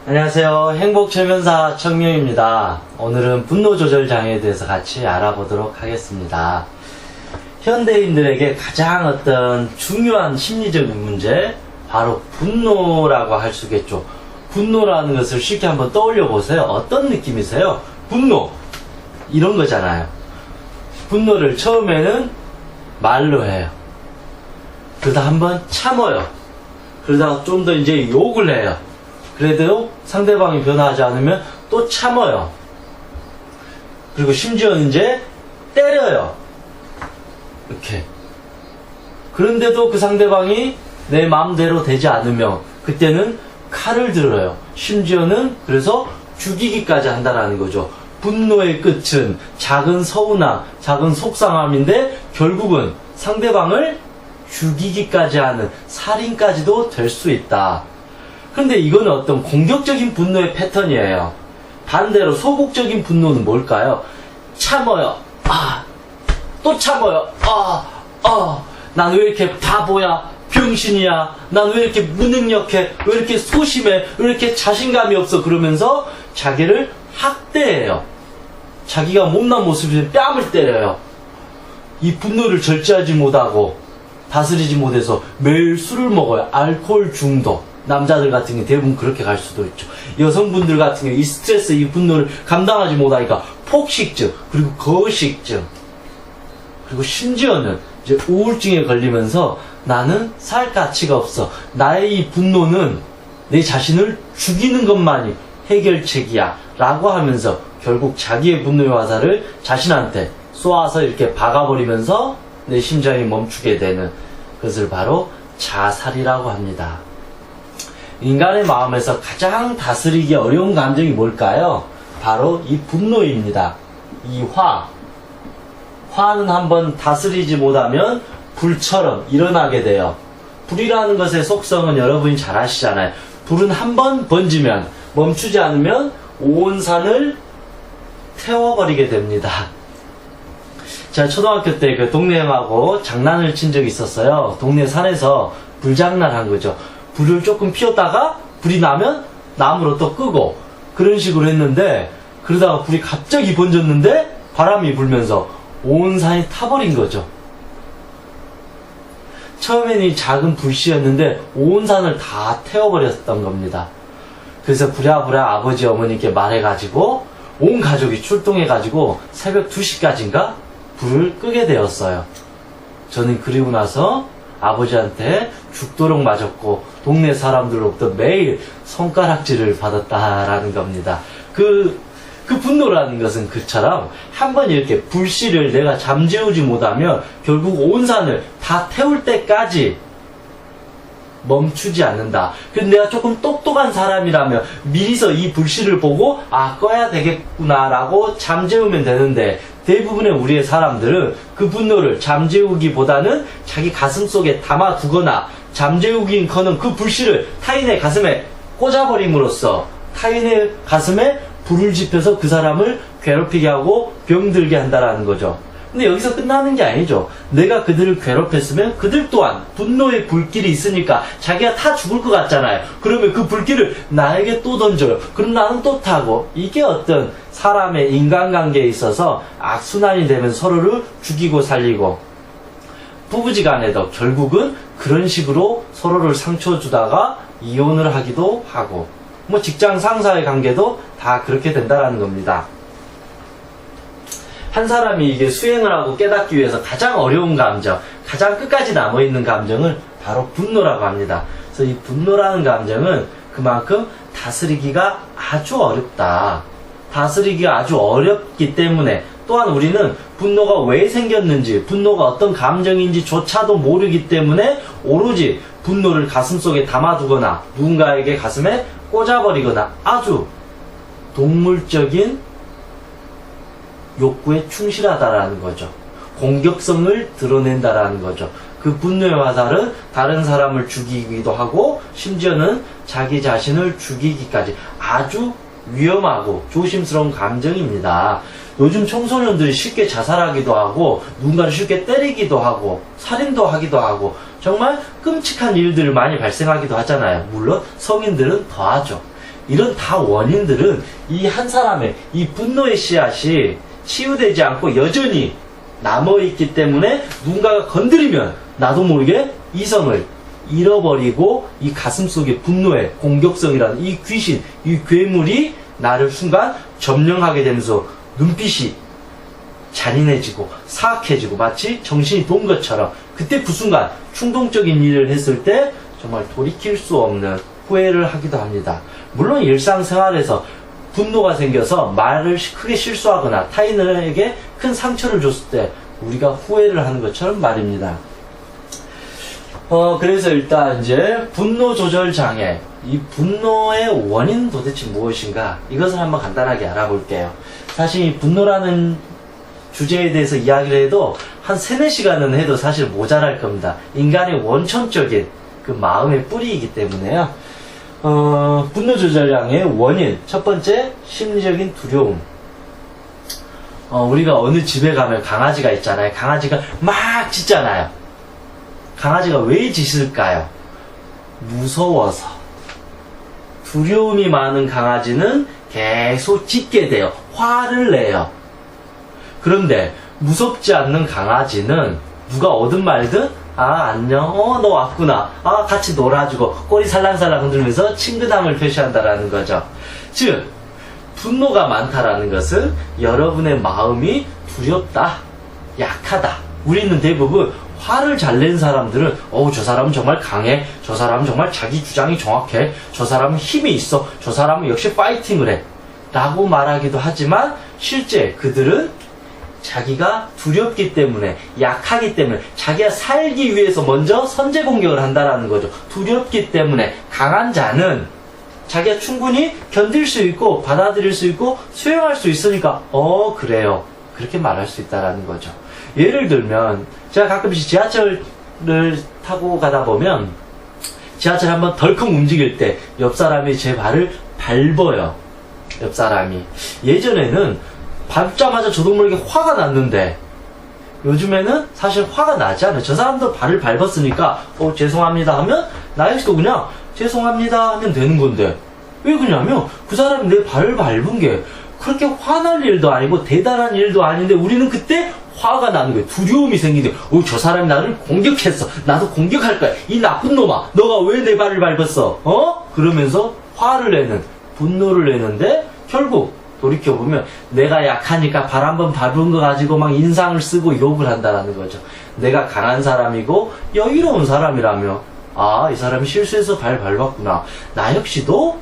안녕하세요. 행복최면사 청룡입니다. 오늘은 분노조절 장애에 대해서 같이 알아보도록 하겠습니다. 현대인들에게 가장 어떤 중요한 심리적인 문제, 바로 분노라고 할 수 있겠죠. 분노라는 것을 쉽게 한번 떠올려 보세요. 어떤 느낌이세요? 분노, 이런 거잖아요. 분노를 처음에는 말로 해요. 그러다 한번 참아요. 그러다가 좀 더 이제 욕을 해요. 그래도 상대방이 변화하지 않으면 또 참아요. 그리고 심지어는 이제 때려요. 이렇게. 그런데도 그 상대방이 내 마음대로 되지 않으면 그때는 칼을 들어요. 심지어는 그래서 죽이기까지 한다는 거죠. 분노의 끝은 작은 서운함, 작은 속상함인데 결국은 상대방을 죽이기까지 하는 살인까지도 될 수 있다. 그런데 이거는 어떤 공격적인 분노의 패턴이에요. 반대로 소극적인 분노는 뭘까요? 참아요. 또 참아요. 난 왜 이렇게 바보야? 병신이야? 난 왜 이렇게 무능력해? 왜 이렇게 소심해? 왜 이렇게 자신감이 없어? 그러면서 자기를 학대해요. 자기가 못난 모습에 뺨을 때려요. 이 분노를 절제하지 못하고 다스리지 못해서 매일 술을 먹어요. 알코올 중독. 남자들 같은 경우 대부분 그렇게 갈 수도 있죠. 여성분들 같은 경우 이 스트레스, 이 분노를 감당하지 못하니까 폭식증, 그리고 거식증, 그리고 심지어는 이제 우울증에 걸리면서 나는 살 가치가 없어. 나의 이 분노는 내 자신을 죽이는 것만이 해결책이야. 라고 하면서 결국 자기의 분노의 화살을 자신한테 쏘아서 이렇게 박아버리면서 내 심장이 멈추게 되는 것을 바로 자살이라고 합니다. 인간의 마음에서 가장 다스리기 어려운 감정이 뭘까요? 바로 이 분노입니다. 이 화는 한번 다스리지 못하면 불처럼 일어나게 돼요. 불이라는 것의 속성은 여러분이 잘 아시잖아요. 불은 한번 번지면 멈추지 않으면 온 산을 태워버리게 됩니다. 제가 초등학교 때 그 동네 형하고 장난을 친 적이 있었어요. 동네 산에서 불장난 한 거죠. 불을 조금 피웠다가 불이 나면 나무로 또 끄고 그런 식으로 했는데, 그러다가 불이 갑자기 번졌는데 바람이 불면서 온 산이 타버린 거죠. 처음에는 이 작은 불씨였는데 온 산을 다 태워버렸던 겁니다. 그래서 부랴부랴 아버지 어머니께 말해가지고 온 가족이 출동해가지고 새벽 2시까지인가 불을 끄게 되었어요. 저는 그리고 나서 아버지한테 죽도록 맞았고 동네 사람들로부터 매일 손가락질을 받았다라는 겁니다. 그 분노라는 것은 그처럼 한번 이렇게 불씨를 내가 잠재우지 못하면 결국 온 산을 다 태울 때까지 멈추지 않는다. 근데 내가 조금 똑똑한 사람이라면 미리서 이 불씨를 보고 꺼야 되겠구나라고 잠재우면 되는데, 대부분의 우리의 사람들은 그 분노를 잠재우기보다는 자기 가슴 속에 담아두거나 잠재우긴커녕 그 불씨를 타인의 가슴에 꽂아버림으로써 타인의 가슴에 불을 지펴서 그 사람을 괴롭히게 하고 병들게 한다라는 거죠. 근데 여기서 끝나는 게 아니죠. 내가 그들을 괴롭혔으면 그들 또한 분노의 불길이 있으니까 자기가 타 죽을 것 같잖아요. 그러면 그 불길을 나에게 또 던져요. 그럼 나는 또 타고, 이게 어떤 사람의 인간관계에 있어서 악순환이 되면 서로를 죽이고 살리고, 부부지간에도 결국은 그런 식으로 서로를 상처 주다가 이혼을 하기도 하고, 직장 상사의 관계도 다 그렇게 된다는 겁니다. 한 사람이 이게 수행을 하고 깨닫기 위해서 가장 어려운 감정, 가장 끝까지 남아있는 감정을 바로 분노라고 합니다. 그래서 이 분노라는 감정은 그만큼 다스리기가 아주 어렵다. 다스리기가 아주 어렵기 때문에, 또한 우리는 분노가 왜 생겼는지, 분노가 어떤 감정인지조차도 모르기 때문에 오로지 분노를 가슴속에 담아두거나 누군가에게 가슴에 꽂아버리거나 아주 동물적인 욕구에 충실하다라는 거죠. 공격성을 드러낸다라는 거죠. 그 분노의 화살은 다른 사람을 죽이기도 하고 심지어는 자기 자신을 죽이기까지 아주 위험하고 조심스러운 감정입니다. 요즘 청소년들이 쉽게 자살하기도 하고 누군가를 쉽게 때리기도 하고 살인도 하기도 하고 정말 끔찍한 일들을 많이 발생하기도 하잖아요. 물론 성인들은 더하죠. 이런 다 원인들은 이 한 사람의 이 분노의 씨앗이 치유되지 않고 여전히 남아있기 때문에 누군가가 건드리면 나도 모르게 이성을 잃어버리고 이 가슴 속에 분노의 공격성이라는 이 귀신, 이 괴물이 나를 순간 점령하게 되면서 눈빛이 잔인해지고 사악해지고 마치 정신이 돈 것처럼 그때 그 순간 충동적인 일을 했을 때 정말 돌이킬 수 없는 후회를 하기도 합니다. 물론 일상생활에서 분노가 생겨서 말을 크게 실수하거나 타인에게 큰 상처를 줬을 때 우리가 후회를 하는 것처럼 말입니다. 그래서 일단 이제 분노 조절 장애, 이 분노의 원인 도대체 무엇인가 이것을 한번 간단하게 알아볼게요. 사실 이 분노라는 주제에 대해서 이야기를 해도 한 3-4시간은 해도 사실 모자랄 겁니다. 인간의 원천적인 그 마음의 뿌리이기 때문에요. 분노 조절 장애의 원인, 첫 번째 심리적인 두려움. 우리가 어느 집에 가면 강아지가 있잖아요. 강아지가 막 짖잖아요. 강아지가 왜 짖을까요? 무서워서. 두려움이 많은 강아지는 계속 짖게 돼요. 화를 내요. 그런데 무섭지 않는 강아지는 누가 오든 말든 안녕, 너 왔구나, 같이 놀아주고 꼬리 살랑살랑 흔들면서 친근함을 표시한다라는 거죠. 즉 분노가 많다라는 것은 여러분의 마음이 두렵다, 약하다. 우리는 대부분 화를 잘 낸 사람들은 저 사람은 정말 강해, 저 사람은 정말 자기 주장이 정확해, 저 사람은 힘이 있어, 저 사람은 역시 파이팅을 해 라고 말하기도 하지만 실제 그들은 자기가 두렵기 때문에, 약하기 때문에, 자기가 살기 위해서 먼저 선제 공격을 한다라는 거죠. 두렵기 때문에 강한 자는 자기가 충분히 견딜 수 있고 받아들일 수 있고 수용할 수 있으니까 그래요, 그렇게 말할 수 있다라는 거죠. 예를 들면 제가 가끔씩 지하철을 타고 가다 보면 지하철 한번 덜컹 움직일 때 옆 사람이 제 발을 밟아요. 옆 사람이. 예전에는 밟자마자 저도 모르게 화가 났는데 요즘에는 사실 화가 나지 않아요. 저 사람도 발을 밟았으니까 죄송합니다 하면 나 역시도 그냥 죄송합니다 하면 되는 건데, 왜 그러냐면 그 사람이 내 발을 밟은 게 그렇게 화날 일도 아니고 대단한 일도 아닌데 우리는 그때 화가 나는 거예요. 두려움이 생기는 거예요. 저 사람이 나를 공격했어, 나도 공격할 거야, 이 나쁜 놈아, 너가 왜 내 발을 밟았어? 그러면서 화를 내는, 분노를 내는데 결국 돌이켜보면 내가 약하니까 발 한번 밟은 거 가지고 막 인상을 쓰고 욕을 한다는 거죠. 내가 강한 사람이고 여유로운 사람이라며 이 사람이 실수해서 발 밟았구나, 나 역시도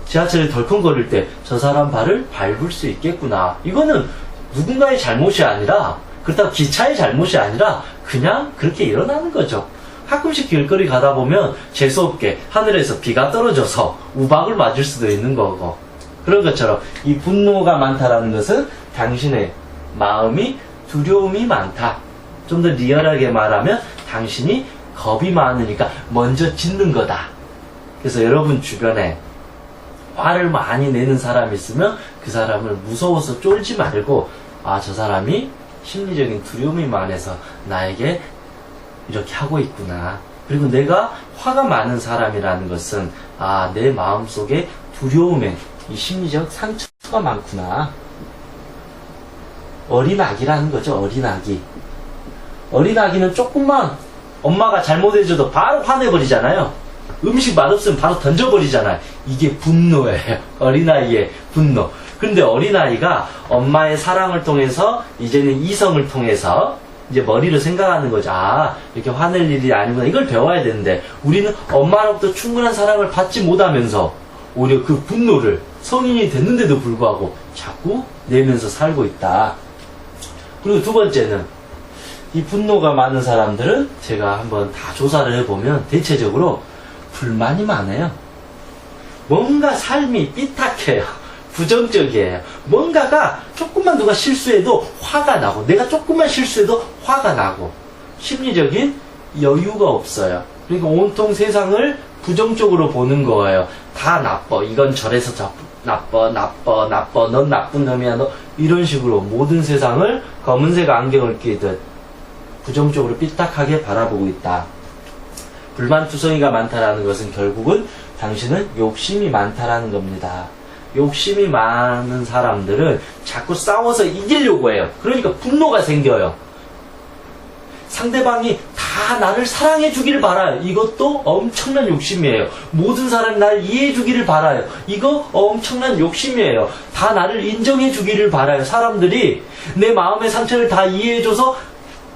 지하철에 덜컹거릴 때 저 사람 발을 밟을 수 있겠구나. 이거는 누군가의 잘못이 아니라, 그렇다고 기차의 잘못이 아니라 그냥 그렇게 일어나는 거죠. 가끔씩 길거리 가다 보면 재수없게 하늘에서 비가 떨어져서 우박을 맞을 수도 있는 거고, 그런 것처럼 이 분노가 많다라는 것은 당신의 마음이 두려움이 많다. 좀 더 리얼하게 말하면 당신이 겁이 많으니까 먼저 짖는 거다. 그래서 여러분 주변에 화를 많이 내는 사람이 있으면 그 사람을 무서워서 쫄지 말고 저 사람이 심리적인 두려움이 많아서 나에게 이렇게 하고 있구나. 그리고 내가 화가 많은 사람이라는 것은 내 마음속에 두려움에 이 심리적 상처가 많구나. 어린아기라는 거죠. 어린아기. 어린아기는 조금만 엄마가 잘못해줘도 바로 화내버리잖아요. 음식 맛없으면 바로 던져버리잖아요. 이게 분노예요. 어린아이의 분노. 근데 어린아이가 엄마의 사랑을 통해서 이제는 이성을 통해서 이제 머리로 생각하는 거죠. 이렇게 화낼 일이 아니구나. 이걸 배워야 되는데 우리는 엄마로부터 충분한 사랑을 받지 못하면서 오히려 그 분노를 성인이 됐는데도 불구하고 자꾸 내면서 살고 있다. 그리고 두 번째는 이 분노가 많은 사람들은 제가 한번 다 조사를 해보면 대체적으로 불만이 많아요. 뭔가 삶이 삐딱해요. 부정적이에요. 뭔가가 조금만 누가 실수해도 화가 나고, 내가 조금만 실수해도 화가 나고, 심리적인 여유가 없어요. 그러니까 온통 세상을 부정적으로 보는 거예요. 다 나빠. 이건 저래서 나빠. 넌 나쁜 놈이야. 너. 이런 식으로 모든 세상을 검은색 안경을 끼듯 부정적으로 삐딱하게 바라보고 있다. 불만투성이가 많다라는 것은 결국은 당신은 욕심이 많다라는 겁니다. 욕심이 많은 사람들은 자꾸 싸워서 이기려고 해요. 그러니까 분노가 생겨요. 상대방이 다 나를 사랑해 주기를 바라요. 이것도 엄청난 욕심이에요. 모든 사람이 나를 이해해 주기를 바라요. 이거 엄청난 욕심이에요. 다 나를 인정해 주기를 바라요. 사람들이 내 마음의 상처를 다 이해해 줘서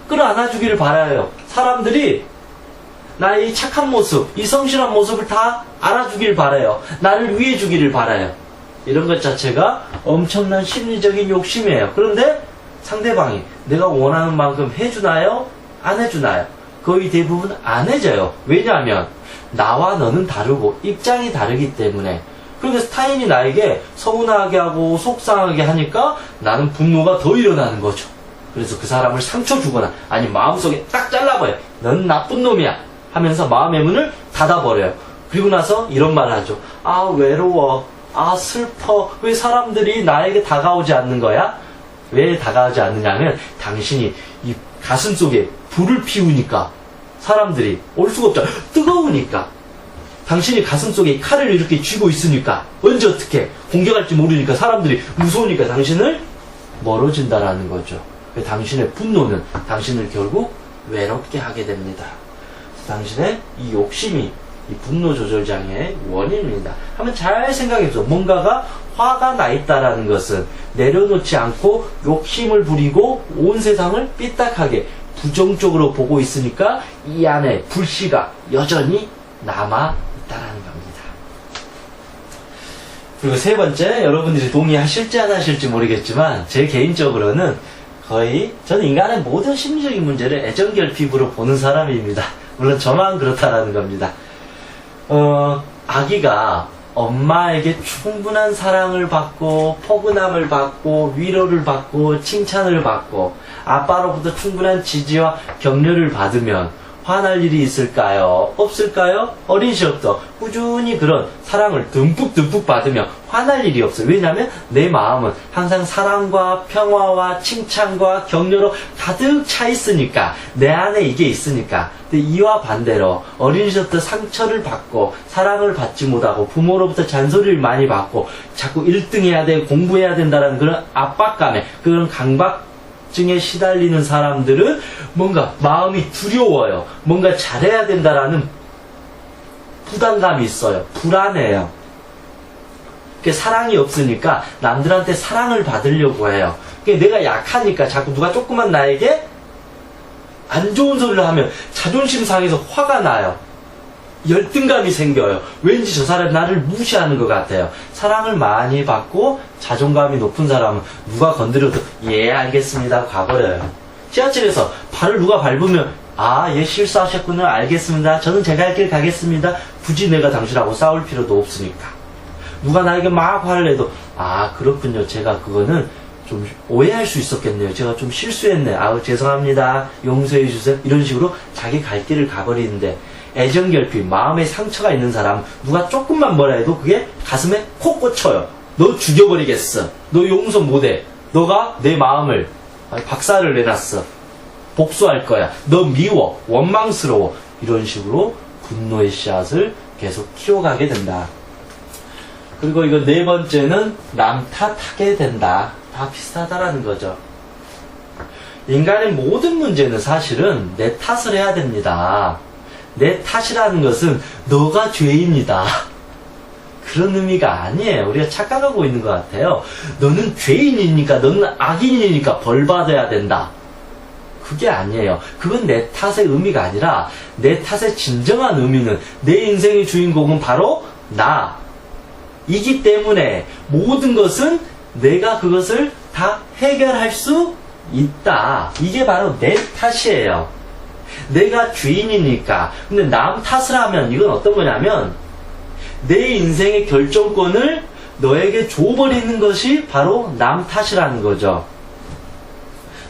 끌어안아 주기를 바라요. 사람들이 나의 이 착한 모습, 이 성실한 모습을 다 알아주길 바라요. 나를 위해 주기를 바라요. 이런 것 자체가 엄청난 심리적인 욕심이에요. 그런데 상대방이 내가 원하는 만큼 해주나요? 안 해주나요? 거의 대부분 안 해줘요. 왜냐하면 나와 너는 다르고 입장이 다르기 때문에. 그러니까 타인이 나에게 서운하게 하고 속상하게 하니까 나는 분노가 더 일어나는 거죠. 그래서 그 사람을 상처 주거나 아니 마음속에 딱 잘라버려요. 넌 나쁜 놈이야 하면서 마음의 문을 닫아버려요. 그리고 나서 이런 말을 하죠. 아 외로워, 아 슬퍼, 왜 사람들이 나에게 다가오지 않는 거야? 왜 다가오지 않느냐면 당신이 이 가슴속에 불을 피우니까 사람들이 올 수가 없잖아. 뜨거우니까. 당신이 가슴속에 칼을 이렇게 쥐고 있으니까 언제 어떻게 공격할지 모르니까 사람들이 무서우니까 당신을 멀어진다라는 거죠. 당신의 분노는 당신을 결국 외롭게 하게 됩니다. 당신의 이 욕심이 이 분노 조절 장애의 원인입니다. 한번 잘 생각해보세요. 뭔가가 화가 나 있다라는 것은 내려놓지 않고 욕심을 부리고 온 세상을 삐딱하게 부정적으로 보고 있으니까 이 안에 불씨가 여전히 남아 있다라는 겁니다. 그리고 세 번째, 여러분들이 동의하실지 안 하실지 모르겠지만 제 개인적으로는 거의 저는 인간의 모든 심리적인 문제를 애정결핍으로 보는 사람입니다. 물론 저만 그렇다라는 겁니다. 아기가 엄마에게 충분한 사랑을 받고 포근함을 받고 위로를 받고 칭찬을 받고 아빠로부터 충분한 지지와 격려를 받으면 화날 일이 있을까요? 없을까요? 어린 시절부터 꾸준히 그런 사랑을 듬뿍 받으면 화날 일이 없어요. 왜냐하면 내 마음은 항상 사랑과 평화와 칭찬과 격려로 가득 차 있으니까, 내 안에 이게 있으니까. 근데 이와 반대로 어린 시절부터 상처를 받고 사랑을 받지 못하고 부모로부터 잔소리를 많이 받고 자꾸 1등 해야 돼, 공부해야 된다는 그런 압박감에, 그런 강박증에 시달리는 사람들은 뭔가 마음이 두려워요. 뭔가 잘해야 된다라는 부담감이 있어요. 불안해요. 사랑이 없으니까 남들한테 사랑을 받으려고 해요. 내가 약하니까 자꾸 누가 조그만 나에게 안 좋은 소리를 하면 자존심 상해서 화가 나요. 열등감이 생겨요. 왠지 저 사람이 나를 무시하는 것 같아요. 사랑을 많이 받고 자존감이 높은 사람은 누가 건드려도 예 알겠습니다 가버려요. 지하철에서 발을 누가 밟으면 아 예 실수하셨구나 알겠습니다. 저는 제가 할 길 가겠습니다. 굳이 내가 당신하고 싸울 필요도 없으니까. 누가 나에게 막 화를 내도 아 그렇군요. 제가 그거는 좀 오해할 수 있었겠네요. 제가 좀 실수했네. 아우 죄송합니다. 용서해 주세요. 이런 식으로 자기 갈 길을 가버리는데 애정결핍, 마음에 상처가 있는 사람 누가 조금만 뭐라 해도 그게 가슴에 콕 꽂혀요. 너 죽여버리겠어. 너 용서 못해. 너가 내 마음을 박살을 내놨어. 복수할 거야. 너 미워. 원망스러워. 이런 식으로 분노의 씨앗을 계속 키워가게 된다. 그리고 이거 네 번째는 남 탓하게 된다. 다 비슷하다라는 거죠. 인간의 모든 문제는 사실은 내 탓을 해야 됩니다. 내 탓이라는 것은 너가 죄인이다. 그런 의미가 아니에요. 우리가 착각하고 있는 것 같아요. 너는 죄인이니까, 너는 악인이니까 벌 받아야 된다. 그게 아니에요. 그건 내 탓의 의미가 아니라 내 탓의 진정한 의미는 내 인생의 주인공은 바로 나이기 때문에 모든 것은 내가 그것을 다 해결할 수 있다. 이게 바로 내 탓이에요. 내가 죄인이니까. 근데 남 탓을 하면 이건 어떤 거냐면 내 인생의 결정권을 너에게 줘버리는 것이 바로 남 탓이라는 거죠.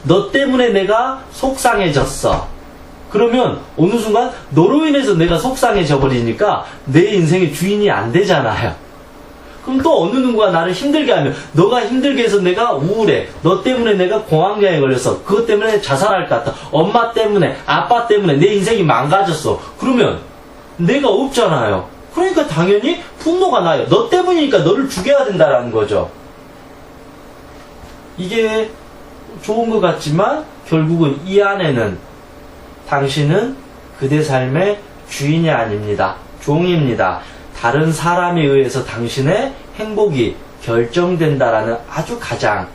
너 때문에 내가 속상해졌어. 그러면 어느 순간 너로 인해서 내가 속상해져 버리니까 내 인생의 주인이 안 되잖아요. 그럼 또 어느 누군가 나를 힘들게 하면 너가 힘들게 해서 내가 우울해. 너 때문에 내가 공황장애 걸렸어. 그것 때문에 자살할 것 같아. 엄마 때문에, 아빠 때문에 내 인생이 망가졌어. 그러면 내가 없잖아요. 그러니까 당연히 분노가 나요. 너 때문이니까 너를 죽여야 된다라는 거죠. 이게 좋은 것 같지만 결국은 이 안에는 당신은 그대 삶의 주인이 아닙니다. 종입니다. 다른 사람에 의해서 당신의 행복이 결정된다라는 아주 가장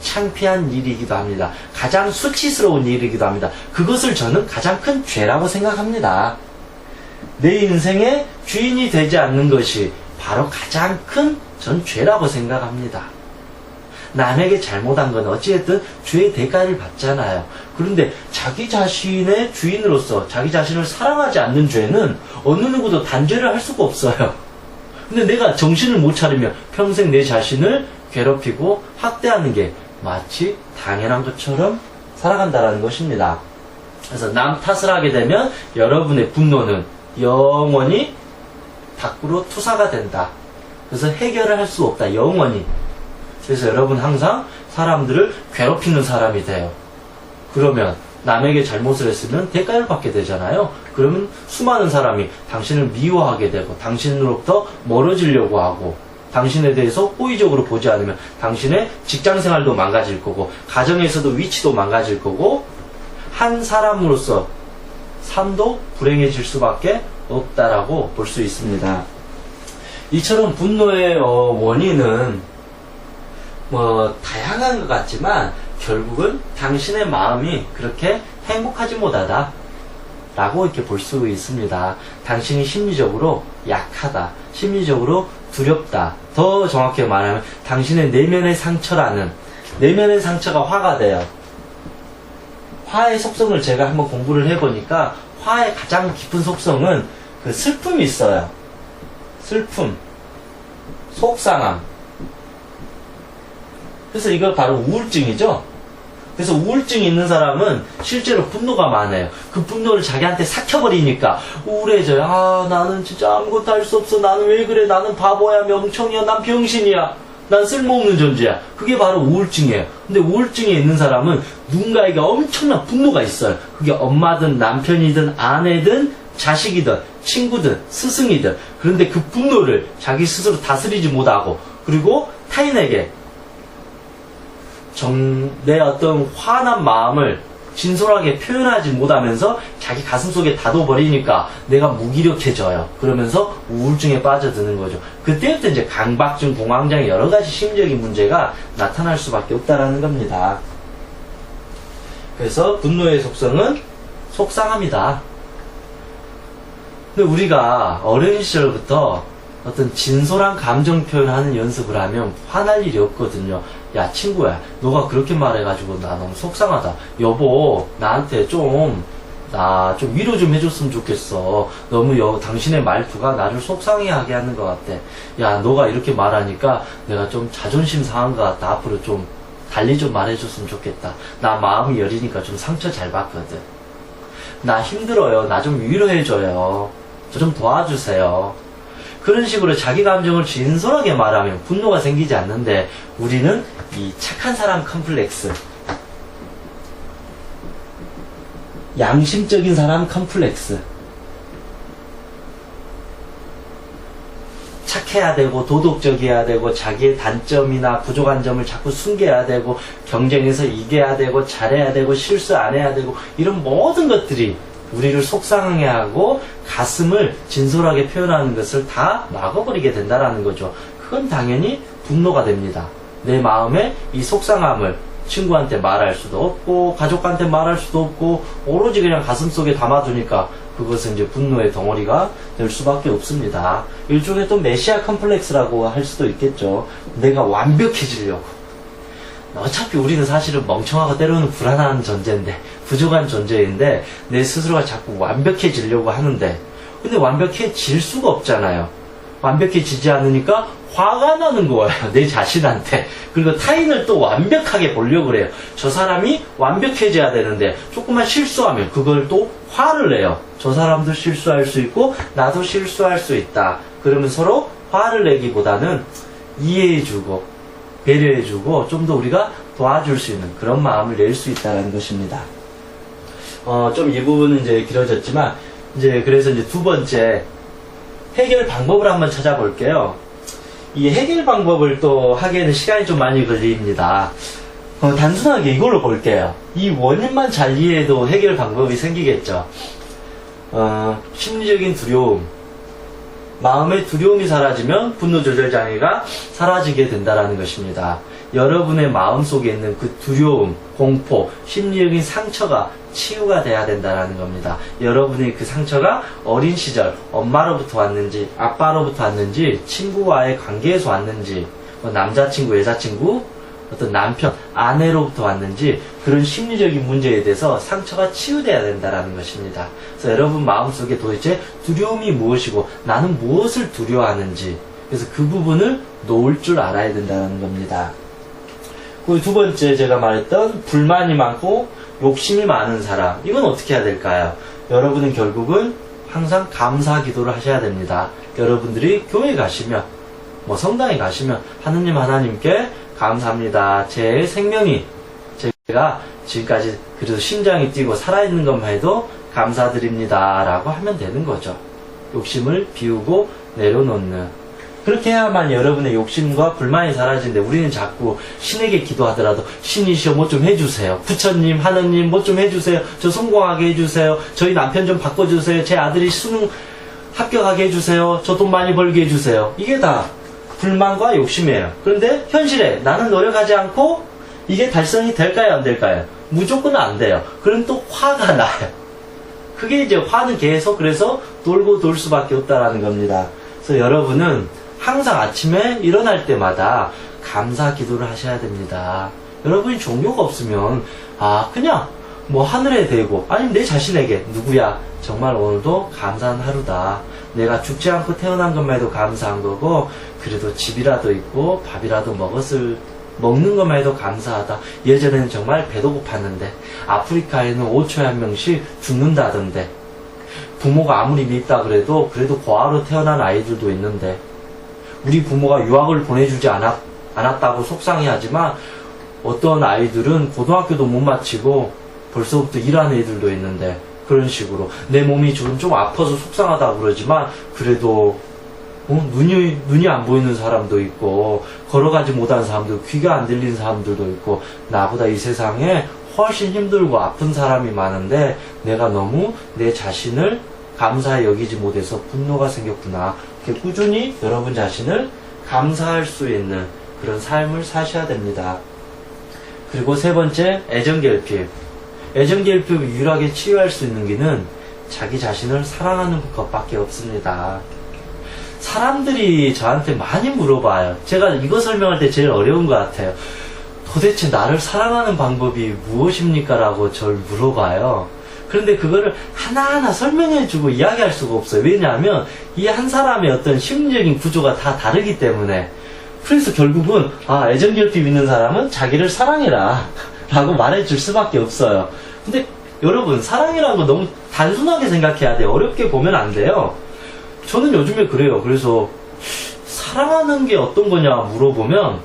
창피한 일이기도 합니다. 가장 수치스러운 일이기도 합니다. 그것을 저는 가장 큰 죄라고 생각합니다. 내 인생의 주인이 되지 않는 것이 바로 가장 큰 전 죄라고 생각합니다. 남에게 잘못한 건 어찌됐든 죄의 대가를 받잖아요. 그런데 자기 자신의 주인으로서 자기 자신을 사랑하지 않는 죄는 어느 누구도 단죄를 할 수가 없어요. 근데 내가 정신을 못 차리면 평생 내 자신을 괴롭히고 학대하는 게 마치 당연한 것처럼 살아간다는 것입니다. 그래서 남 탓을 하게 되면 여러분의 분노는 영원히 밖으로 투사가 된다. 그래서 해결을 할 수 없다. 영원히. 그래서 여러분 항상 사람들을 괴롭히는 사람이 돼요. 그러면 남에게 잘못을 했으면 대가를 받게 되잖아요. 그러면 수많은 사람이 당신을 미워하게 되고 당신으로부터 멀어지려고 하고 당신에 대해서 호의적으로 보지 않으면 당신의 직장생활도 망가질 거고 가정에서도 위치도 망가질 거고 한 사람으로서 삶도 불행해질 수밖에 없다라고 볼 수 있습니다. 이처럼 분노의 원인은 다양한 것 같지만 결국은 당신의 마음이 그렇게 행복하지 못하다 라고 이렇게 볼 수 있습니다. 당신이 심리적으로 약하다, 심리적으로 두렵다, 더 정확히 말하면 당신의 내면의 상처라는, 내면의 상처가 화가 돼요. 화의 속성을 제가 한번 공부를 해보니까 화의 가장 깊은 속성은 그 슬픔이 있어요. 슬픔, 속상함. 그래서 이거 바로 우울증이죠. 그래서 우울증이 있는 사람은 실제로 분노가 많아요. 그 분노를 자기한테 삭혀버리니까 우울해져요. 아, 나는 진짜 아무것도 할 수 없어. 나는 왜 그래? 나는 바보야, 명청이야, 난 병신이야, 난 쓸모없는 존재야. 그게 바로 우울증이에요. 근데 우울증에 있는 사람은 누군가에게 엄청난 분노가 있어요. 그게 엄마든 남편이든 아내든 자식이든 친구든 스승이든. 그런데 그 분노를 자기 스스로 다스리지 못하고 그리고 타인에게 내 어떤 화난 마음을 진솔하게 표현하지 못하면서 자기 가슴속에 닫아버리니까 내가 무기력해져요. 그러면서 우울증에 빠져드는 거죠. 그때부터 이제 강박증, 공황장 여러 가지 심리적인 문제가 나타날 수밖에 없다라는 겁니다. 그래서 분노의 속성은 속상함이다. 근데 우리가 어린 시절부터 어떤 진솔한 감정 표현하는 연습을 하면 화날 일이 없거든요. 야, 친구야, 너가 그렇게 말해가지고 나 너무 속상하다. 여보, 나한테 나 좀 위로 좀 해줬으면 좋겠어. 너무 당신의 말투가 나를 속상해하게 하는 것 같아. 야, 너가 이렇게 말하니까 내가 좀 자존심 상한 것 같다. 앞으로 좀 달리 좀 말해줬으면 좋겠다. 나 마음이 여리니까 좀 상처 잘 받거든. 나 힘들어요. 나 좀 위로해줘요. 저 좀 도와주세요. 그런 식으로 자기 감정을 진솔하게 말하면 분노가 생기지 않는데 우리는 이 착한 사람 컴플렉스, 양심적인 사람 컴플렉스, 착해야 되고 도덕적이어야 되고 자기의 단점이나 부족한 점을 자꾸 숨겨야 되고 경쟁에서 이겨야 되고 잘해야 되고 실수 안 해야 되고 이런 모든 것들이 우리를 속상하게 하고 가슴을 진솔하게 표현하는 것을 다 막아버리게 된다라는 거죠. 그건 당연히 분노가 됩니다. 내 마음에 이 속상함을 친구한테 말할 수도 없고 가족한테 말할 수도 없고 오로지 그냥 가슴속에 담아두니까 그것은 이제 분노의 덩어리가 될 수밖에 없습니다. 일종의 또 메시아 컴플렉스라고 할 수도 있겠죠. 내가 완벽해지려고. 어차피 우리는 사실은 멍청하고 때로는 불안한 존재인데 부족한 존재인데 내 스스로가 자꾸 완벽해지려고 하는데 근데 완벽해질 수가 없잖아요. 완벽해지지 않으니까 화가 나는 거예요. 내 자신한테. 그리고 타인을 또 완벽하게 보려고 그래요. 저 사람이 완벽해져야 되는데 조금만 실수하면 그걸 또 화를 내요. 저 사람도 실수할 수 있고 나도 실수할 수 있다. 그러면 서로 화를 내기보다는 이해해주고 배려해주고 좀 더 우리가 도와줄 수 있는 그런 마음을 낼 수 있다는 것입니다. 좀 이 부분은 이제 길어졌지만 그래서 이제 두 번째, 해결 방법을 한번 찾아볼게요. 이 해결 방법을 또 하기에는 시간이 좀 많이 걸립니다. 단순하게 이걸로 볼게요. 이 원인만 잘 이해해도 해결 방법이 생기겠죠. 심리적인 두려움. 마음의 두려움이 사라지면 분노 조절 장애가 사라지게 된다는 것입니다. 여러분의 마음속에 있는 그 두려움, 공포, 심리적인 상처가 치유가 돼야 된다는 겁니다. 여러분의 그 상처가 어린 시절 엄마로부터 왔는지, 아빠로부터 왔는지, 친구와의 관계에서 왔는지, 남자친구, 여자친구, 어떤 남편, 아내로부터 왔는지, 그런 심리적인 문제에 대해서 상처가 치유돼야 된다는 것입니다. 그래서 여러분 마음속에 도대체 두려움이 무엇이고 나는 무엇을 두려워하는지, 그래서 그 부분을 놓을 줄 알아야 된다는 겁니다. 그 두 번째 제가 말했던 불만이 많고 욕심이 많은 사람, 이건 어떻게 해야 될까요? 여러분은 결국은 항상 감사 기도를 하셔야 됩니다. 여러분들이 교회 가시면, 성당에 가시면 하나님께 감사합니다. 제 생명이, 제가 지금까지 그래도 심장이 뛰고 살아있는 것만 해도 감사드립니다 라고 하면 되는 거죠. 욕심을 비우고 내려놓는. 그렇게 해야만 여러분의 욕심과 불만이 사라지는데, 우리는 자꾸 신에게 기도하더라도 신이시여 뭐 좀 해주세요. 부처님, 하느님 뭐 좀 해주세요. 저 성공하게 해주세요. 저희 남편 좀 바꿔주세요. 제 아들이 수능 합격하게 해주세요. 저 돈 많이 벌게 해주세요. 이게 다 불만과 욕심이에요. 그런데 현실에 나는 노력하지 않고 이게 달성이 될까요, 안 될까요? 무조건 안 돼요. 그럼 또 화가 나요. 그게 이제 화는 계속 그래서 돌고 돌 수밖에 없다라는 겁니다. 그래서 여러분은 항상 아침에 일어날 때마다 감사 기도를 하셔야 됩니다. 여러분이 종교가 없으면 그냥 하늘에 대고, 아니면 내 자신에게, 누구야, 정말 오늘도 감사한 하루다. 내가 죽지 않고 태어난 것만 해도 감사한 거고, 그래도 집이라도 있고 밥이라도 먹는 것만 해도 감사하다. 예전에는 정말 배도 고팠는데 아프리카에는 5초에 한 명씩 죽는다던데, 부모가 아무리 밉다 그래도 고아로 태어난 아이들도 있는데, 우리 부모가 유학을 보내주지 않았다고 속상해하지만 어떤 아이들은 고등학교도 못 마치고 벌써부터 일하는 애들도 있는데, 그런 식으로 내 몸이 좀 아파서 속상하다고 그러지만 그래도 눈이 안 보이는 사람도 있고, 걸어가지 못하는 사람도, 귀가 안 들리는 사람들도 있고, 나보다 이 세상에 훨씬 힘들고 아픈 사람이 많은데 내가 너무 내 자신을 감사히 여기지 못해서 분노가 생겼구나. 이렇게 꾸준히 여러분 자신을 감사할 수 있는 그런 삶을 사셔야 됩니다. 그리고 세 번째, 애정결핍. 애정결핍을 유일하게 치유할 수 있는 길은 자기 자신을 사랑하는 것밖에 없습니다. 사람들이 저한테 많이 물어봐요. 제가 이거 설명할 때 제일 어려운 것 같아요. 도대체 나를 사랑하는 방법이 무엇입니까? 라고 저를 물어봐요. 그런데 그거를 하나하나 설명해주고 이야기할 수가 없어요. 왜냐하면 이 한 사람의 어떤 심리적인 구조가 다 다르기 때문에. 그래서 결국은 애정결핍 있는 사람은 자기를 사랑해라 라고 말해줄 수밖에 없어요. 근데 여러분, 사랑이라는 거 너무 단순하게 생각해야 돼요. 어렵게 보면 안 돼요. 저는 요즘에 그래요. 그래서 사랑하는 게 어떤 거냐 물어보면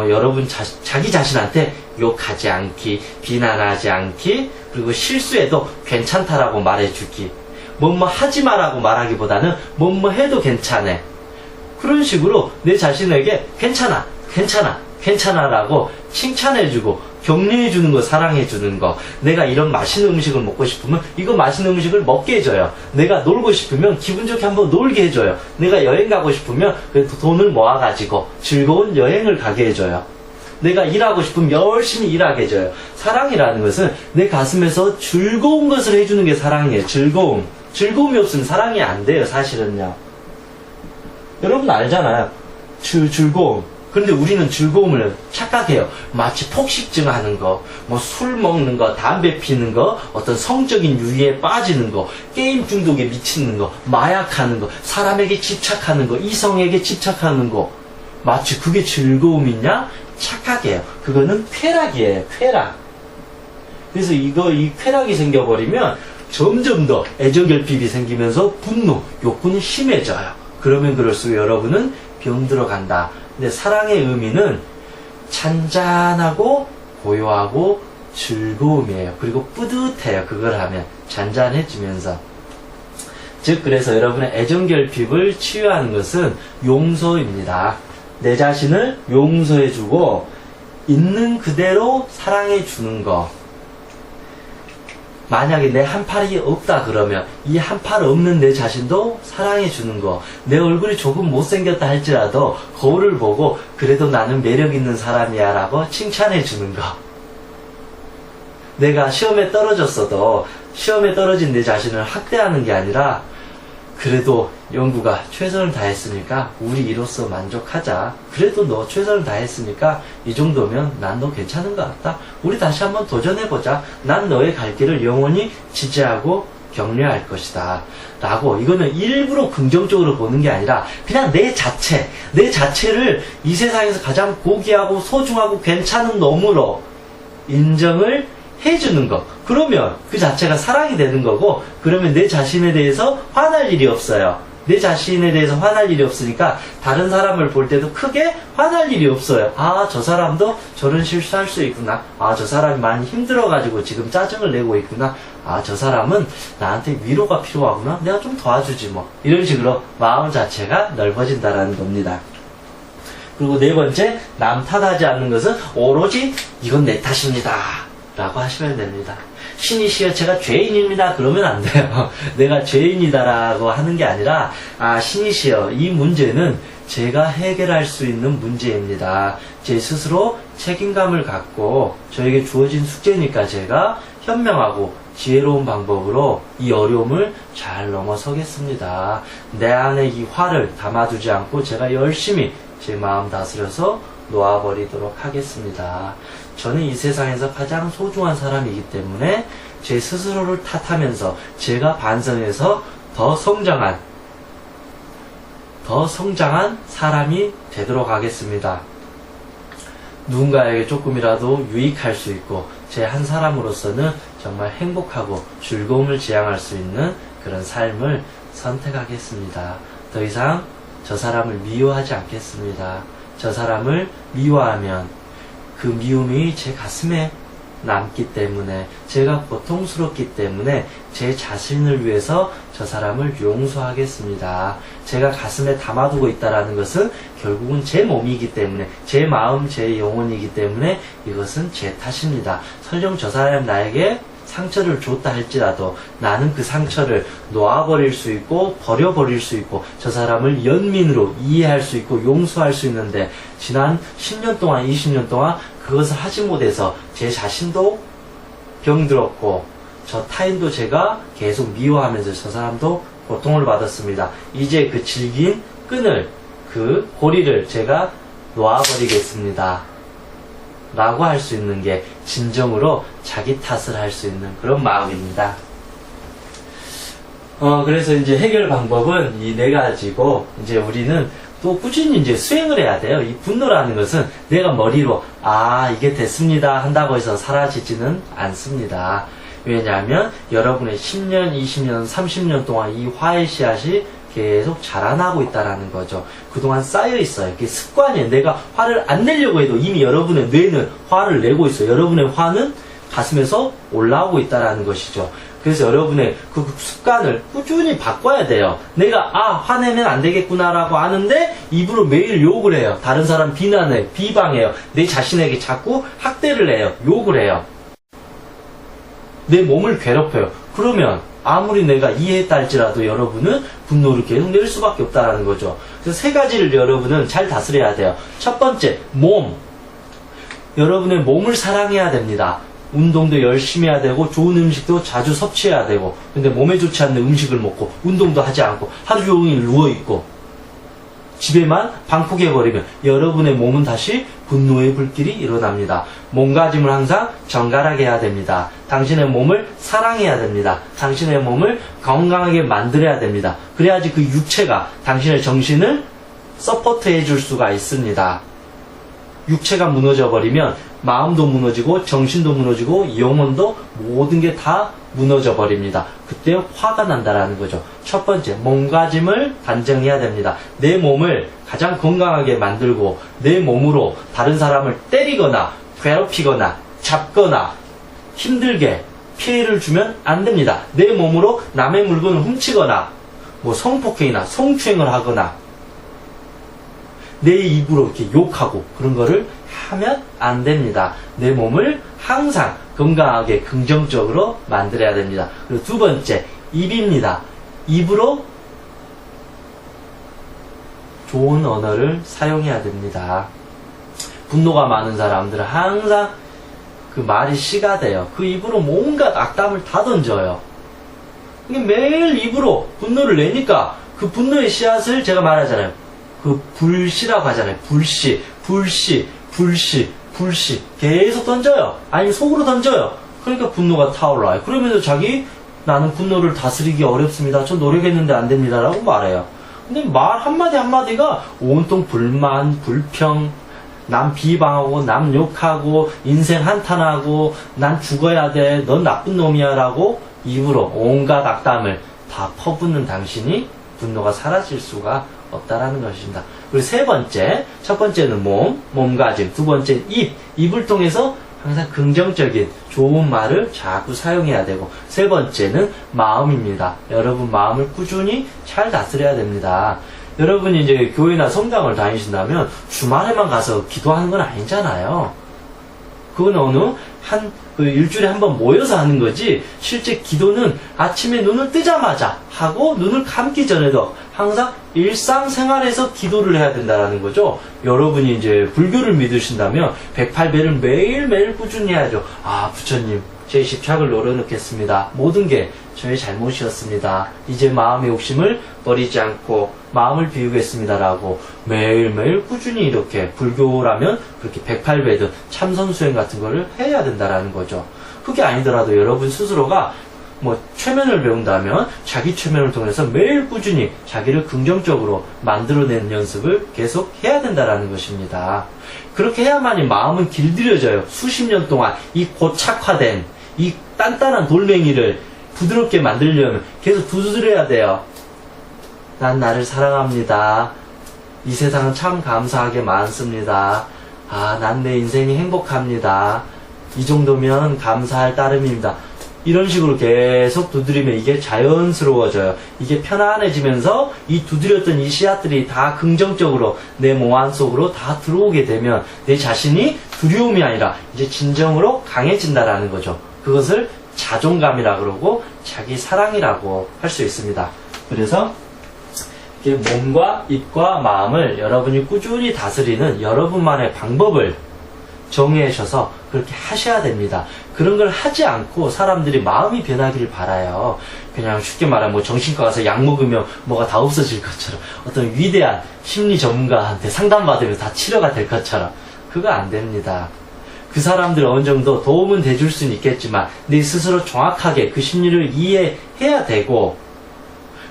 여러분 자기 자신한테 욕하지 않기, 비난하지 않기, 그리고 실수해도 괜찮다라고 말해주기, 뭐뭐 하지 마라고 말하기보다는 뭐뭐 해도 괜찮아. 그런 식으로 내 자신에게 괜찮아, 괜찮아, 괜찮아라고 칭찬해주고 격려해주는 거, 사랑해주는 거. 내가 이런 맛있는 음식을 먹고 싶으면 이거 맛있는 음식을 먹게 해줘요. 내가 놀고 싶으면 기분 좋게 한번 놀게 해줘요. 내가 여행 가고 싶으면 돈을 모아가지고 즐거운 여행을 가게 해줘요. 내가 일하고 싶으면 열심히 일하게 해줘요. 사랑이라는 것은 내 가슴에서 즐거운 것을 해주는 게 사랑이에요. 즐거움이 없으면 사랑이 안 돼요, 사실은요. 여러분 알잖아요. 즐거움. 그런데 우리는 즐거움을 착각해요. 마치 폭식증 하는 거, 술 먹는 거, 담배 피는 거, 어떤 성적인 유희에 빠지는 거, 게임 중독에 미치는 거, 마약하는 거, 사람에게 집착하는 거, 이성에게 집착하는 거. 마치 그게 즐거움이냐? 착각이에요. 그거는 쾌락이에요. 쾌락. 그래서 이 쾌락이 생겨버리면 점점 더 애정결핍이 생기면서 분노, 욕구는 심해져요. 그러면 그럴수록 여러분은 병들어 간다. 근데 사랑의 의미는 잔잔하고 고요하고 즐거움이에요. 그리고 뿌듯해요. 그걸 하면 잔잔해지면서. 즉 그래서 여러분의 애정결핍을 치유하는 것은 용서입니다. 내 자신을 용서해주고 있는 그대로 사랑해주는 거. 만약에 내 한 팔이 없다 그러면 이 한 팔 없는 내 자신도 사랑해주는 거. 내 얼굴이 조금 못생겼다 할지라도 거울을 보고 그래도 나는 매력 있는 사람이야 라고 칭찬해주는 거. 내가 시험에 떨어졌어도 시험에 떨어진 내 자신을 학대하는 게 아니라 그래도 영구가 최선을 다했으니까 우리 이로써 만족하자. 그래도 너 최선을 다했으니까 이 정도면 난 너 괜찮은 것 같다. 우리 다시 한번 도전해보자. 난 너의 갈 길을 영원히 지지하고 격려할 것이다. 라고 이거는 일부러 긍정적으로 보는 게 아니라 그냥 내 자체를 이 세상에서 가장 고귀하고 소중하고 괜찮은 놈으로 인정을 해주는 거. 그러면 그 자체가 사랑이 되는 거고, 그러면 내 자신에 대해서 화날 일이 없어요. 내 자신에 대해서 화날 일이 없으니까 다른 사람을 볼 때도 크게 화날 일이 없어요. 아, 저 사람도 저런 실수할 수 있구나. 아, 저 사람이 많이 힘들어가지고 지금 짜증을 내고 있구나. 아, 저 사람은 나한테 위로가 필요하구나. 내가 좀 도와주지 뭐. 이런 식으로 마음 자체가 넓어진다라는 겁니다. 그리고 네 번째, 남 탓하지 않는 것은 오로지 이건 내 탓입니다 라고 하시면 됩니다. 신이시여 제가 죄인입니다 그러면 안 돼요. 내가 죄인이다라고 하는 게 아니라 신이시여 이 문제는 제가 해결할 수 있는 문제입니다. 제 스스로 책임감을 갖고 저에게 주어진 숙제니까 제가 현명하고 지혜로운 방법으로 이 어려움을 잘 넘어서겠습니다. 내 안에 이 화를 담아두지 않고 제가 열심히 제 마음 다스려서 놓아버리도록 하겠습니다. 저는 이 세상에서 가장 소중한 사람이기 때문에 제 스스로를 탓하면서 제가 반성해서 더 성장한 사람이 되도록 하겠습니다. 누군가에게 조금이라도 유익할 수 있고 제 한 사람으로서는 정말 행복하고 즐거움을 지향할 수 있는 그런 삶을 선택하겠습니다. 더 이상 저 사람을 미워하지 않겠습니다. 저 사람을 미워하면 그 미움이 제 가슴에 남기 때문에 제가 고통스럽기 때문에 제 자신을 위해서 저 사람을 용서하겠습니다. 제가 가슴에 담아두고 있다는 것은 결국은 제 몸이기 때문에 제 마음, 제 영혼이기 때문에 이것은 제 탓입니다. 설령 저 사람이 나에게 상처를 줬다 할지라도 나는 그 상처를 놓아버릴 수 있고 버려버릴 수 있고 저 사람을 연민으로 이해할 수 있고 용서할 수 있는데 지난 10년 동안 20년 동안 그것을 하지 못해서 제 자신도 병들었고 저 타인도 제가 계속 미워하면서 저 사람도 고통을 받았습니다. 이제 그 질긴 끈을 그 고리를 제가 놓아버리겠습니다. 라고 할 수 있는 게 진정으로 자기 탓을 할 수 있는 그런 마음입니다. 그래서 이제 해결 방법은 이 네 가지고 이제 우리는 또 꾸준히 이제 수행을 해야 돼요. 이 분노라는 것은 내가 머리로 이게 됐습니다 한다고 해서 사라지지는 않습니다. 왜냐하면 여러분의 10년, 20년, 30년 동안 이 화의 씨앗이 계속 자라나고 있다라는 거죠. 그동안 쌓여 있어요. 그게 습관이에요. 내가 화를 안 내려고 해도 이미 여러분의 뇌는 화를 내고 있어요. 여러분의 화는 가슴에서 올라오고 있다라는 것이죠. 그래서 여러분의 그 습관을 꾸준히 바꿔야 돼요. 내가 화내면 안 되겠구나라고 아는데 입으로 매일 욕을 해요. 다른 사람 비난해요. 비방해요. 내 자신에게 자꾸 학대를 해요. 욕을 해요. 내 몸을 괴롭혀요. 그러면 아무리 내가 이해했다 할지라도 여러분은 분노를 계속 낼 수밖에 없다는 거죠. 그래서 세 가지를 여러분은 잘 다스려야 돼요. 첫 번째, 몸. 여러분의 몸을 사랑해야 됩니다. 운동도 열심히 해야 되고 좋은 음식도 자주 섭취해야 되고 근데 몸에 좋지 않는 음식을 먹고 운동도 하지 않고 하루 종일 누워있고 집에만 방콕해버리면 여러분의 몸은 다시 분노의 불길이 일어납니다. 몸가짐을 항상 정갈하게 해야 됩니다. 당신의 몸을 사랑해야 됩니다. 당신의 몸을 건강하게 만들어야 됩니다. 그래야지 그 육체가 당신의 정신을 서포트해 줄 수가 있습니다. 육체가 무너져 버리면 마음도 무너지고 정신도 무너지고 영혼도 모든 게 다 무너져 버립니다. 그때 화가 난다라는 거죠. 첫 번째, 몸가짐을 단정해야 됩니다. 내 몸을 가장 건강하게 만들고 내 몸으로 다른 사람을 때리거나 괴롭히거나 잡거나 힘들게 피해를 주면 안 됩니다. 내 몸으로 남의 물건을 훔치거나 뭐 성폭행이나 성추행을 하거나 내 입으로 이렇게 욕하고 그런 거를 하면 안 됩니다. 내 몸을 항상 건강하게 긍정적으로 만들어야 됩니다. 그리고 두 번째, 입입니다. 입으로 좋은 언어를 사용해야 됩니다. 분노가 많은 사람들은 항상 그 말이 씨가 돼요. 그 입으로 온갖 악담을 다 던져요. 이게 매일 입으로 분노를 내니까 그 분노의 씨앗을 제가 말하잖아요. 그 불씨라고 하잖아요. 불씨 계속 던져요. 아니면 속으로 던져요. 그러니까 분노가 타올라요. 그러면서 자기 나는 분노를 다스리기 어렵습니다. 저 노력했는데 안 됩니다. 라고 말해요. 근데 말 한마디 한마디가 온통 불만, 불평, 남 비방하고 남 욕하고 인생 한탄하고 난 죽어야 돼. 넌 나쁜 놈이야. 라고 입으로 온갖 악담을 다 퍼붓는 당신이 분노가 사라질 수가 없다라는 것입니다. 그리고 세 번째, 첫 번째는 몸가짐. 두 번째는 입을 통해서 항상 긍정적인 좋은 말을 자꾸 사용해야 되고, 세 번째는 마음입니다. 여러분 마음을 꾸준히 잘 다스려야 됩니다. 여러분이 이제 교회나 성당을 다니신다면 주말에만 가서 기도하는 건 아니잖아요. 그건 일주일에 한 번 모여서 하는 거지, 실제 기도는 아침에 눈을 뜨자마자 하고 눈을 감기 전에도 항상 일상생활에서 기도를 해야 된다는 거죠. 여러분이 이제 불교를 믿으신다면 108배를 매일매일 꾸준히 해야죠. 아, 부처님, 제 십착을 내려놓겠습니다. 모든 게 저의 잘못이었습니다. 이제 마음의 욕심을 버리지 않고 마음을 비우겠습니다라고 매일매일 꾸준히 이렇게, 불교라면 그렇게 108배든 참선수행 같은 거를 해야 된다라는 거죠. 그게 아니더라도 여러분 스스로가 최면을 배운다면 자기 최면을 통해서 매일 꾸준히 자기를 긍정적으로 만들어내는 연습을 계속 해야 된다라는 것입니다. 그렇게 해야만이 마음은 길들여져요. 수십 년 동안 이 고착화된 이 단단한 돌멩이를 부드럽게 만들려면 계속 두드려야 돼요. 난 나를 사랑합니다. 이 세상은 참 감사하게 많습니다. 아, 난 내 인생이 행복합니다. 이 정도면 감사할 따름입니다. 이런 식으로 계속 두드리면 이게 자연스러워져요. 이게 편안해지면서 이 두드렸던 이 씨앗들이 다 긍정적으로 내 몸 안속으로 다 들어오게 되면 내 자신이 두려움이 아니라 이제 진정으로 강해진다라는 거죠. 그것을 자존감이라 그러고 자기 사랑이라고 할 수 있습니다. 그래서 몸과 입과 마음을 여러분이 꾸준히 다스리는 여러분만의 방법을 정해셔서 그렇게 하셔야 됩니다. 그런 걸 하지 않고 사람들이 마음이 변하기를 바라요. 그냥 쉽게 말하면 정신과 가서 약 먹으면 뭐가 다 없어질 것처럼, 어떤 위대한 심리 전문가한테 상담받으면 다 치료가 될 것처럼, 그거 안 됩니다. 그 사람들 어느 정도 도움은 돼줄 수는 있겠지만 내 스스로 정확하게 그 심리를 이해해야 되고,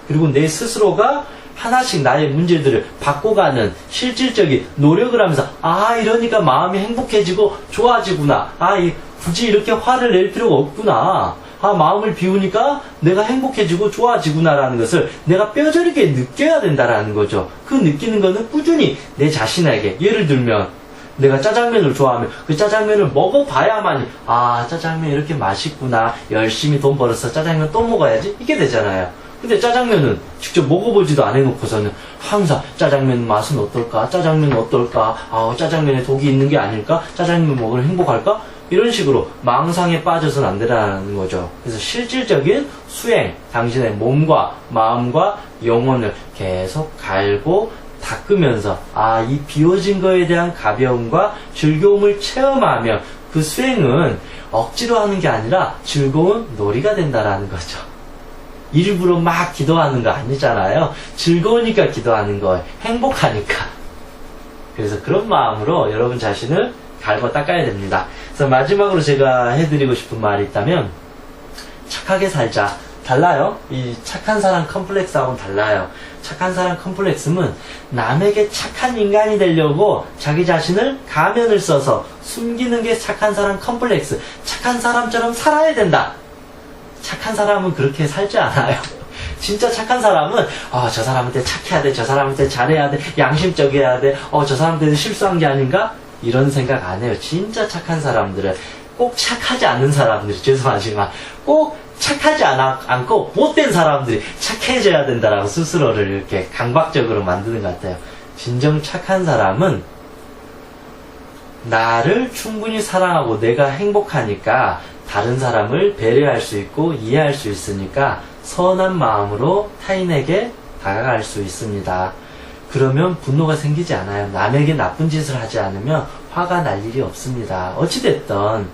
그리고 내 스스로가 하나씩 나의 문제들을 바꿔가는 실질적인 노력을 하면서, 아, 이러니까 마음이 행복해지고 좋아지구나. 아, 굳이 이렇게 화를 낼 필요가 없구나. 아, 마음을 비우니까 내가 행복해지고 좋아지구나라는 것을 내가 뼈저리게 느껴야 된다라는 거죠. 그 느끼는 거는 꾸준히 내 자신에게, 예를 들면 내가 짜장면을 좋아하면 그 짜장면을 먹어봐야만이, 아, 짜장면 이렇게 맛있구나. 열심히 돈 벌어서 짜장면 또 먹어야지. 이게 되잖아요. 근데 짜장면은 직접 먹어보지도 안 해놓고서는 항상 짜장면 맛은 어떨까? 짜장면은 어떨까? 아, 짜장면에 독이 있는 게 아닐까? 짜장면 먹으면 행복할까? 이런 식으로 망상에 빠져서는 안 되라는 거죠. 그래서 실질적인 수행, 당신의 몸과 마음과 영혼을 계속 갈고 닦으면서, 아, 이 비워진 거에 대한 가벼움과 즐거움을 체험하면 그 수행은 억지로 하는 게 아니라 즐거운 놀이가 된다라는 거죠. 일부러 막 기도하는 거 아니잖아요. 즐거우니까 기도하는 거예요. 행복하니까. 그래서 그런 마음으로 여러분 자신을 갈고 닦아야 됩니다. 그래서 마지막으로 제가 해드리고 싶은 말이 있다면, 착하게 살자. 달라요. 이 착한 사람 컴플렉스하고는 달라요. 착한 사람 컴플렉스는 남에게 착한 인간이 되려고 자기 자신을 가면을 써서 숨기는 게 착한 사람 컴플렉스. 착한 사람처럼 살아야 된다. 착한 사람은 그렇게 살지 않아요. 진짜 착한 사람은, 저 사람한테 착해야 돼, 저 사람한테 잘해야 돼, 양심적이어야 돼, 저 사람한테 실수한 게 아닌가? 이런 생각 안 해요. 진짜 착한 사람들은, 꼭 착하지 않는 사람들이, 죄송하지만 꼭 착하지 않고 못된 사람들이 착해져야 된다라고 스스로를 이렇게 강박적으로 만드는 것 같아요. 진정 착한 사람은 나를 충분히 사랑하고 내가 행복하니까 다른 사람을 배려할 수 있고 이해할 수 있으니까 선한 마음으로 타인에게 다가갈 수 있습니다. 그러면 분노가 생기지 않아요. 남에게 나쁜 짓을 하지 않으면 화가 날 일이 없습니다. 어찌됐든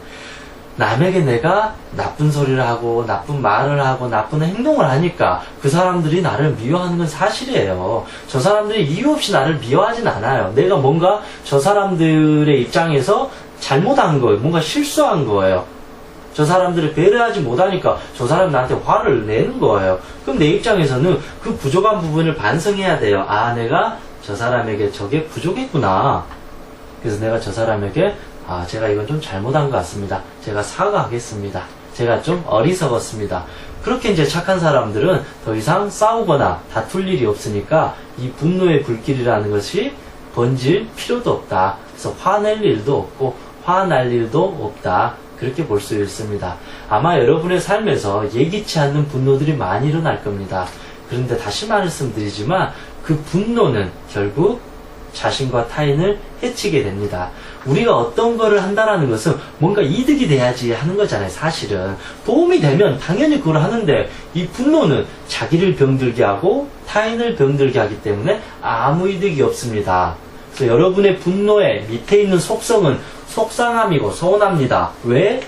남에게 내가 나쁜 소리를 하고 나쁜 말을 하고 나쁜 행동을 하니까 그 사람들이 나를 미워하는 건 사실이에요. 저 사람들이 이유 없이 나를 미워하진 않아요. 내가 뭔가 저 사람들의 입장에서 잘못한 거예요. 뭔가 실수한 거예요. 저 사람들을 배려하지 못하니까 저 사람이 나한테 화를 내는 거예요. 그럼 내 입장에서는 그 부족한 부분을 반성해야 돼요. 아, 내가 저 사람에게 저게 부족했구나. 그래서 내가 저 사람에게 제가 이건 좀 잘못한 것 같습니다. 제가 사과하겠습니다. 제가 좀 어리석었습니다. 그렇게 이제 착한 사람들은 더 이상 싸우거나 다툴 일이 없으니까 이 분노의 불길이라는 것이 번질 필요도 없다. 그래서 화낼 일도 없고 화날 일도 없다. 그렇게 볼 수 있습니다. 아마 여러분의 삶에서 예기치 않는 분노들이 많이 일어날 겁니다. 그런데 다시 말씀드리지만 그 분노는 결국 자신과 타인을 해치게 됩니다. 우리가 어떤 거를 한다는 것은 뭔가 이득이 돼야지 하는 거잖아요. 사실은 도움이 되면 당연히 그걸 하는데 이 분노는 자기를 병들게 하고 타인을 병들게 하기 때문에 아무 이득이 없습니다. 그래서 여러분의 분노의 밑에 있는 속성은 속상함이고 서운합니다. 왜?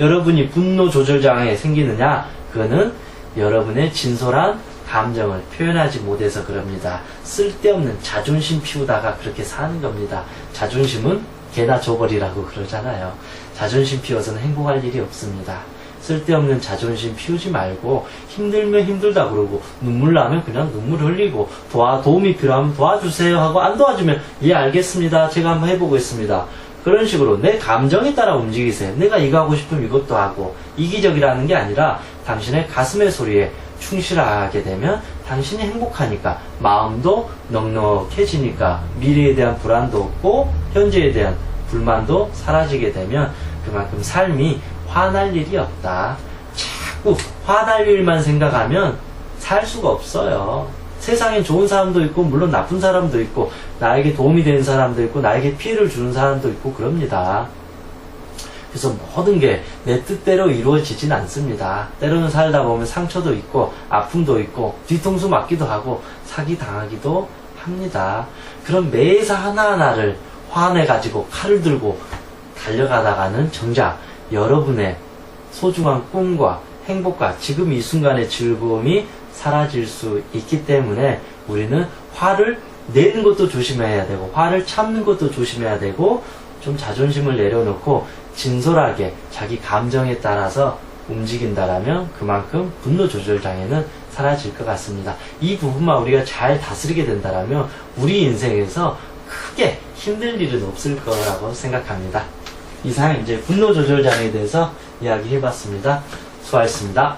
여러분이 분노 조절 장애 생기느냐? 그거는 여러분의 진솔한 감정을 표현하지 못해서 그럽니다. 쓸데없는 자존심 피우다가 그렇게 사는 겁니다. 자존심은 개나 줘버리라고 그러잖아요. 자존심 피워서는 행복할 일이 없습니다. 쓸데없는 자존심 피우지 말고 힘들면 힘들다 그러고 눈물 나면 그냥 눈물 흘리고 도움이 필요하면 도와주세요 하고 안 도와주면 예 알겠습니다. 제가 한번 해보겠습니다. 그런 식으로 내 감정에 따라 움직이세요. 내가 이거 하고 싶으면 이것도 하고 이기적이라는 게 아니라 당신의 가슴의 소리에 충실하게 되면 당신이 행복하니까 마음도 넉넉해지니까 미래에 대한 불안도 없고 현재에 대한 불만도 사라지게 되면 그만큼 삶이 화날 일이 없다. 자꾸 화날 일만 생각하면 살 수가 없어요. 세상엔 좋은 사람도 있고 물론 나쁜 사람도 있고 나에게 도움이 되는 사람도 있고 나에게 피해를 주는 사람도 있고 그럽니다. 그래서 모든 게 내 뜻대로 이루어지진 않습니다. 때로는 살다 보면 상처도 있고 아픔도 있고 뒤통수 맞기도 하고 사기 당하기도 합니다. 그런 매사 하나하나를 화내가지고 칼을 들고 달려가다가는 정작 여러분의 소중한 꿈과 행복과 지금 이 순간의 즐거움이 사라질 수 있기 때문에 우리는 화를 내는 것도 조심해야 되고 화를 참는 것도 조심해야 되고 좀 자존심을 내려놓고 진솔하게 자기 감정에 따라서 움직인다라면 그만큼 분노 조절 장애는 사라질 것 같습니다. 이 부분만 우리가 잘 다스리게 된다라면 우리 인생에서 크게 힘들 일은 없을 거라고 생각합니다. 이상 이제 분노 조절 장애에 대해서 이야기해봤습니다. 수고하셨습니다.